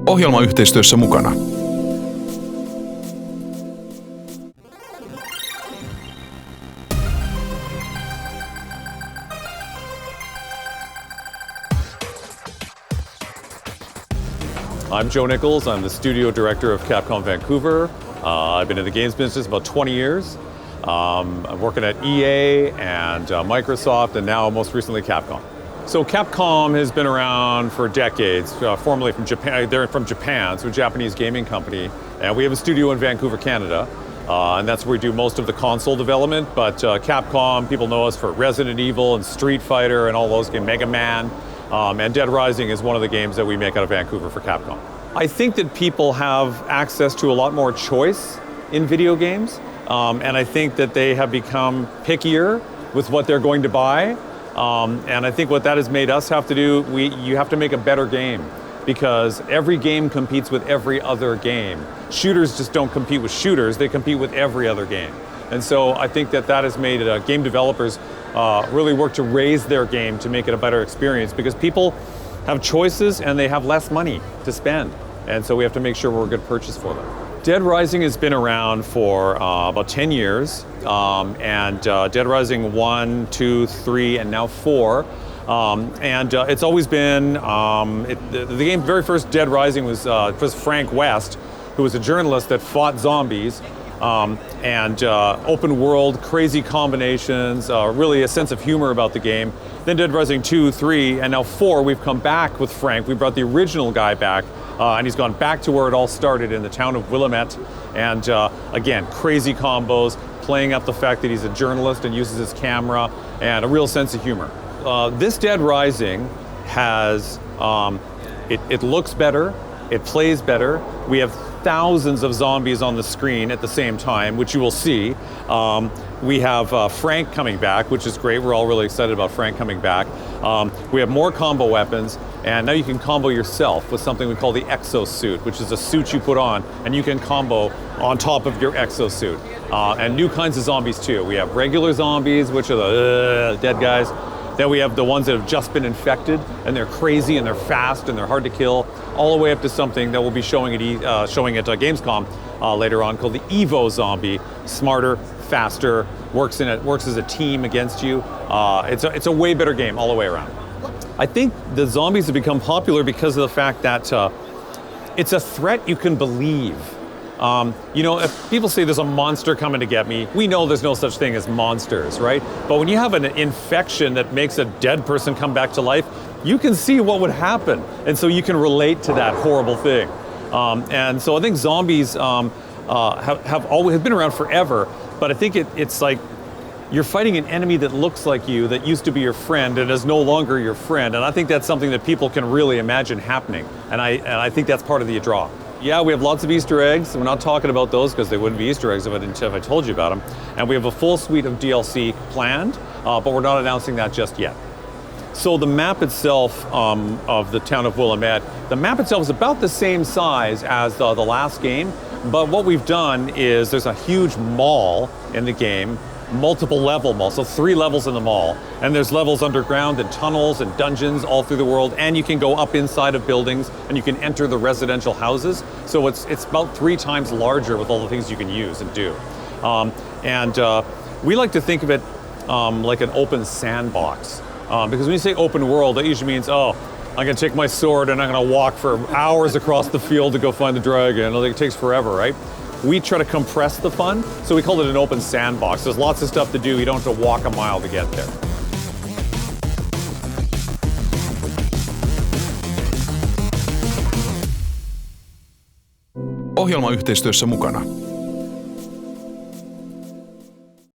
Ohjelmayhteistyössä mukana. I'm Joe Nichols. I'm the studio director of Capcom Vancouver. I've been in the games business about 20 years. I'm working at EA and Microsoft, and now most recently Capcom. So Capcom has been around for decades, formerly from Japan. They're from Japan, so a Japanese gaming company. And we have a studio in Vancouver, Canada. And that's where we do most of the console development. But Capcom, people know us for Resident Evil and Street Fighter and all those games, Mega Man. And Dead Rising is one of the games that we make out of Vancouver for Capcom. I think that people have access to a lot more choice in video games. And I think that they have become pickier with what they're going to buy. And I think what that has made us have to do, you have to make a better game, because every game competes with every other game. Shooters just don't compete with shooters, they compete with every other game. And so I think that has made game developers really work to raise their game to make it a better experience, because people have choices and they have less money to spend. And so we have to make sure we're a good purchase for them. Dead Rising has been around for about 10 years, and Dead Rising 1, 2, 3, and now 4. And it's always been, the game, very first Dead Rising was Frank West, who was a journalist that fought zombies, and open world, crazy combinations, really a sense of humor about the game. Then Dead Rising 2, 3, and now 4, we've come back with Frank. We brought the original guy back, and he's gone back to where it all started in the town of Willamette. And again, crazy combos, playing up the fact that he's a journalist and uses his camera, and a real sense of humor. This Dead Rising has, it looks better, it plays better. We have thousands of zombies on the screen at the same time, which you will see. We have Frank coming back, which is great. We're all really excited about Frank coming back. We have more combo weapons, and now you can combo yourself with something we call the exosuit, which is a suit you put on, and you can combo on top of your exosuit. And new kinds of zombies too. We have regular zombies, which are the dead guys. Then we have the ones that have just been infected, and they're crazy, and they're fast, and they're hard to kill, all the way up to something that we'll be showing at Gamescom later on, called the Evo Zombie. Smarter, faster, works as a team against you. It's a way better game all the way around. I think the zombies have become popular because of the fact that it's a threat you can believe. You know, if people say there's a monster coming to get me, we know there's no such thing as monsters, right? But when you have an infection that makes a dead person come back to life, you can see what would happen. And so you can relate to that horrible thing. And so I think zombies have been around forever, but I think it's like you're fighting an enemy that looks like you, that used to be your friend and is no longer your friend. And I think that's something that people can really imagine happening. And I think that's part of the draw. Yeah, we have lots of Easter eggs. We're not talking about those because they wouldn't be Easter eggs if I told you about them. And we have a full suite of DLC planned, but we're not announcing that just yet. So the map itself of the town of Willamette, the map itself is about the same size as the last game, but what we've done is there's a huge mall in the game, multiple level mall, so 3 levels in the mall, and there's levels underground and tunnels and dungeons all through the world, and you can go up inside of buildings and you can enter the residential houses. So it's about 3 times larger with all the things you can use and do. We like to think of it like an open sandbox, because when you say open world, that usually means, oh, I'm gonna take my sword and I'm gonna walk for hours across the field to go find the dragon. It takes forever, right? We try to compress the fun, so we call it an open sandbox. There's lots of stuff to do. You don't have to walk a mile to get there. Ohjelmayhteistyössä mukana.